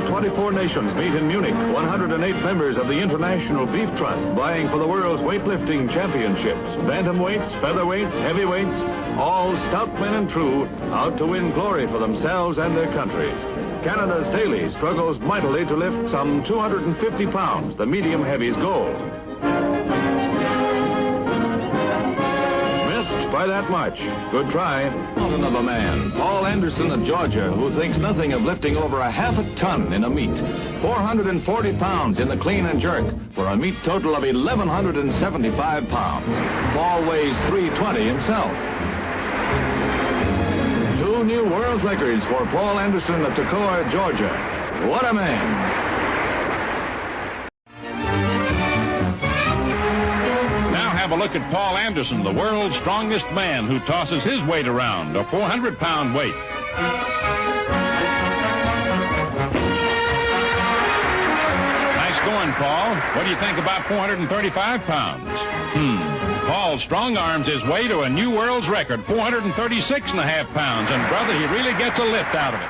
of 24 nations meet in Munich. 108 members of the International Beef Trust vying for the world's weightlifting championships. Bantamweights, featherweights, heavyweights, all stout men and true, out to win glory for themselves and their countries. Canada's Daly struggles mightily to lift some 250 pounds, the medium heavy's goal. By that much. Good try. Mountain of a man, Paul Anderson of Georgia, who thinks nothing of lifting over a half a ton in a meet. 440 pounds in the clean and jerk for a meet total of 1,175 pounds. Paul weighs 320 himself. 2 new world records for Paul Anderson of Toccoa, Georgia. What a man. Have a look at Paul Anderson, the world's strongest man, who tosses his weight around, a 400-pound weight. Nice going, Paul. What do you think about 435 pounds? Paul strong-arms his way to a new world's record, 436.5 pounds, and brother, he really gets a lift out of it.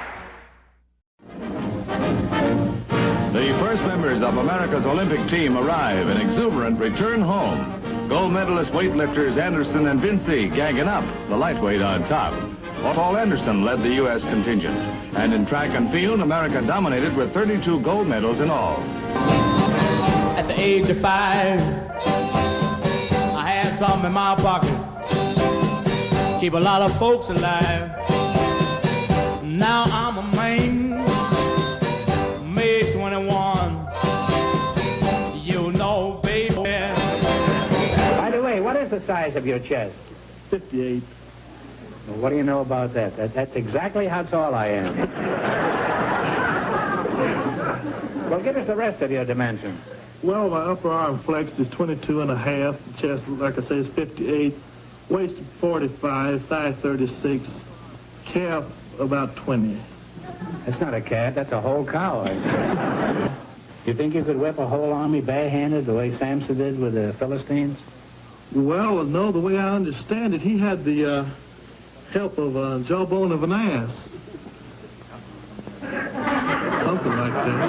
The first members of America's Olympic team arrive in exuberant return home. Gold medalist weightlifters Anderson and Vinci gagging up, the lightweight on top. Paul Anderson led the U.S. contingent. And in track and field, America dominated with 32 gold medals in all. At the age of 5, I had something in my pocket. Keep a lot of folks alive. Now I'm a man, May 21. You know, baby. What is the size of your chest? 58. Well, what do you know about that? That's exactly how tall I am. Well, give us the rest of your dimensions. Well, my upper arm flex is 22 and a half. Chest, like I say, is 58. Waist 45. Thigh 36. Calf about 20. That's not a calf. That's a whole cow. You think you could whip a whole army barehanded the way Samson did with the Philistines? Well, no, the way I understand it, he had the help of a jawbone of an ass. Something like that.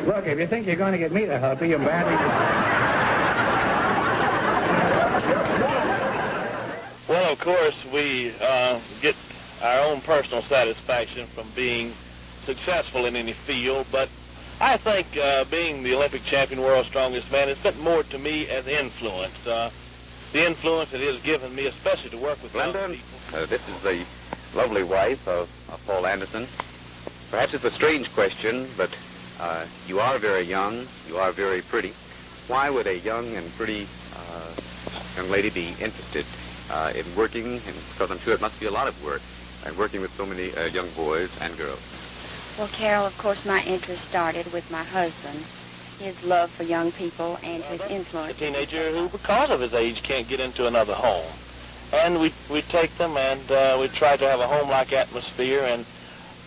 Look, if you think you're going to get me to help you, you're badly... Well, of course, we get our own personal satisfaction from being successful in any field, but I think being the Olympic champion, world's strongest man, has meant more to me as influence. The influence it has given me, especially to work with young people. This is the lovely wife of Paul Anderson. Perhaps it's a strange question, but you are very young, you are very pretty. Why would a young and pretty young lady be interested in working, and because I'm sure it must be a lot of work, and working with so many young boys and girls? Well, Carol, of course, my interest started with my husband, his love for young people and his influence. A teenager who, because of his age, can't get into another home. And we take them and we try to have a home-like atmosphere and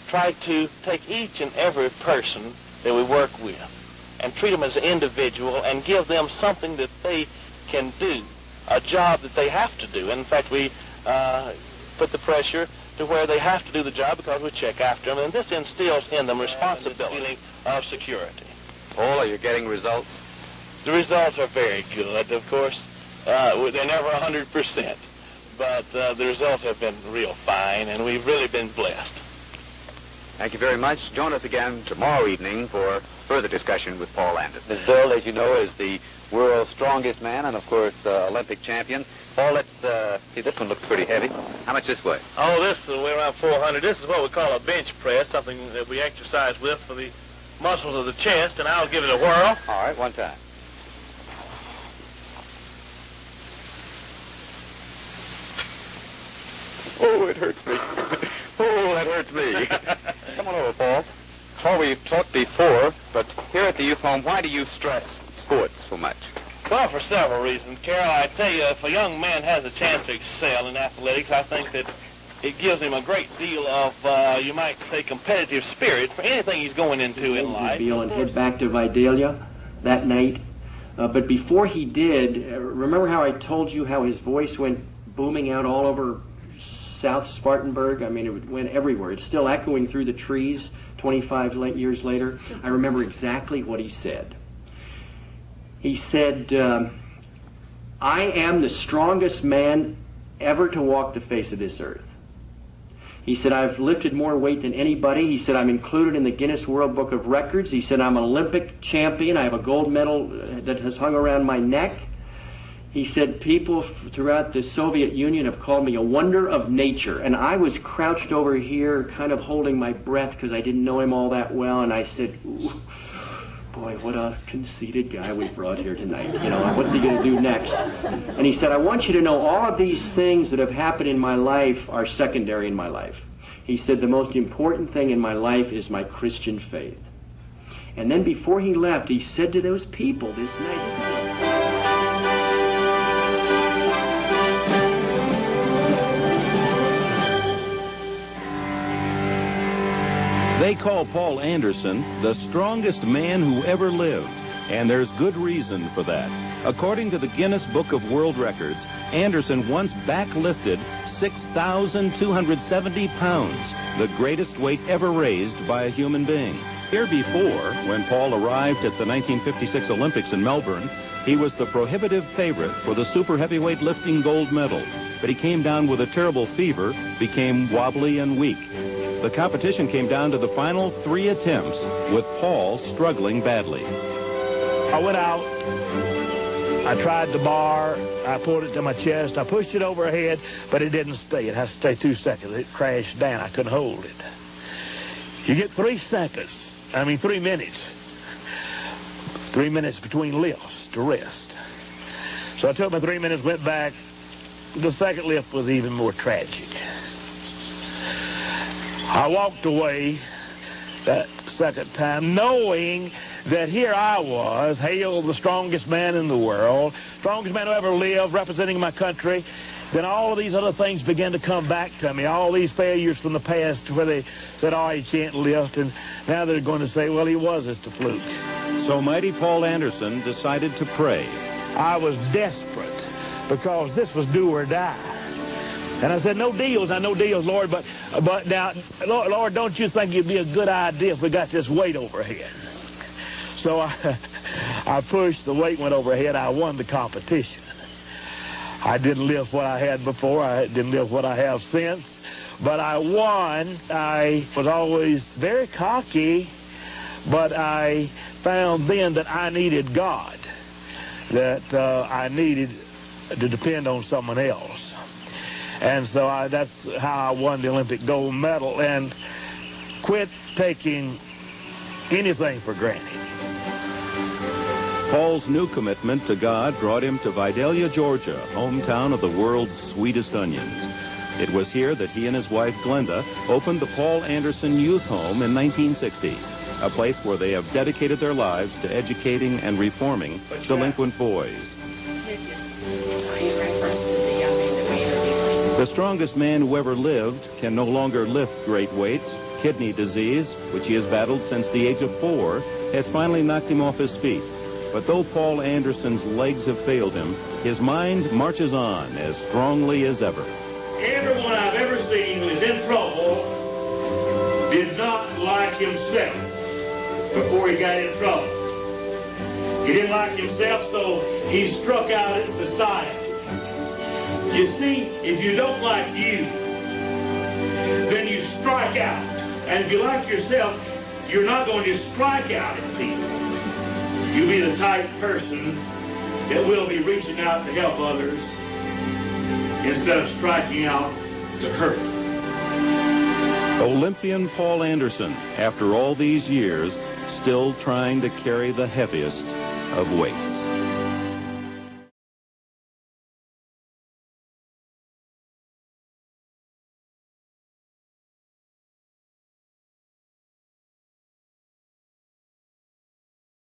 try to take each and every person that we work with and treat them as an individual and give them something that they can do, a job that they have to do. And in fact, we put the pressure to where they have to do the job because we check after them, and this instills in them responsibility, feeling of security. Paul, are you getting results? The results are very good, of course. They're never 100%, but the results have been real fine, and we've really been blessed. Thank you very much. Join us again tomorrow evening for further discussion with Paul Anderson. This Bill, as you know, is the world's strongest man and, of course, Olympic champion. Paul, let's see, this one looks pretty heavy. How much this weigh? Oh, this will weigh around 400. This is what we call a bench press, something that we exercise with for the muscles of the chest, and I'll give it a whirl. All right, one time. Oh, it hurts me. Oh, that hurts me. Come on over, Paul. Well, we've talked before, but here at the youth home, why do you stress sports so much? Well, for several reasons, Carol. I tell you, if a young man has a chance to excel in athletics, I think that it gives him a great deal of, you might say, competitive spirit for anything he's going into in life. He'd head back to Vidalia that night. But before he did, remember how I told you how his voice went booming out all over South Spartanburg. I mean, it went everywhere. It's still echoing through the trees 25 years later. I remember exactly what he said. He said, I am the strongest man ever to walk the face of this earth. He said, I've lifted more weight than anybody. He said, I'm included in the Guinness World Book of Records. He said, I'm an Olympic champion. I have a gold medal that has hung around my neck. He said, people throughout the Soviet Union have called me a wonder of nature. And I was crouched over here, kind of holding my breath because I didn't know him all that well. And I said, ooh, boy, what a conceited guy we brought here tonight. You know, what's he going to do next? And he said, I want you to know all of these things that have happened in my life are secondary in my life. He said, the most important thing in my life is my Christian faith. And then before he left, he said to those people this night, They call Paul Anderson the strongest man who ever lived, and there's good reason for that. According to the Guinness Book of World Records, Anderson once backlifted 6,270 pounds, the greatest weight ever raised by a human being. Here before, when Paul arrived at the 1956 Olympics in Melbourne, he was the prohibitive favorite for the super heavyweight lifting gold medal, but he came down with a terrible fever, became wobbly and weak. The competition came down to the final 3 attempts, with Paul struggling badly. I went out, I tried the bar, I pulled it to my chest, I pushed it overhead, but it didn't stay. It has to stay 2 seconds. It crashed down. I couldn't hold it. You get 3 minutes. 3 minutes between lifts to rest. So I took my 3 minutes, went back. The second lift was even more tragic. I walked away that second time knowing that here I was, hailed the strongest man in the world, strongest man who ever lived, representing my country. Then all of these other things began to come back to me, all these failures from the past where they said, oh, he can't lift, and now they're going to say, well, he was just a fluke. So mighty Paul Anderson decided to pray. I was desperate because this was do or die. And I said, no deals, Lord, but now, Lord, don't you think it'd be a good idea if we got this weight overhead? So I pushed, the weight went overhead, I won the competition. I didn't lift what I had before, I didn't lift what I have since, but I won. I was always very cocky, but I found then that I needed God, that I needed to depend on someone else. And so that's how I won the Olympic gold medal and quit taking anything for granted. Paul's new commitment to God brought him to Vidalia, Georgia, hometown of the world's sweetest onions. It was here that he and his wife, Glenda, opened the Paul Anderson Youth Home in 1960, a place where they have dedicated their lives to educating and reforming delinquent boys. The strongest man who ever lived can no longer lift great weights. Kidney disease, which he has battled since the age of 4, has finally knocked him off his feet. But though Paul Anderson's legs have failed him, his mind marches on as strongly as ever. Everyone I've ever seen who is in trouble did not like himself before he got in trouble. He didn't like himself, so he struck out at society. You see, if you don't like you, then you strike out. And if you like yourself, you're not going to strike out at people. You'll be the type of person that will be reaching out to help others instead of striking out to hurt. Olympian Paul Anderson, after all these years, still trying to carry the heaviest of weights.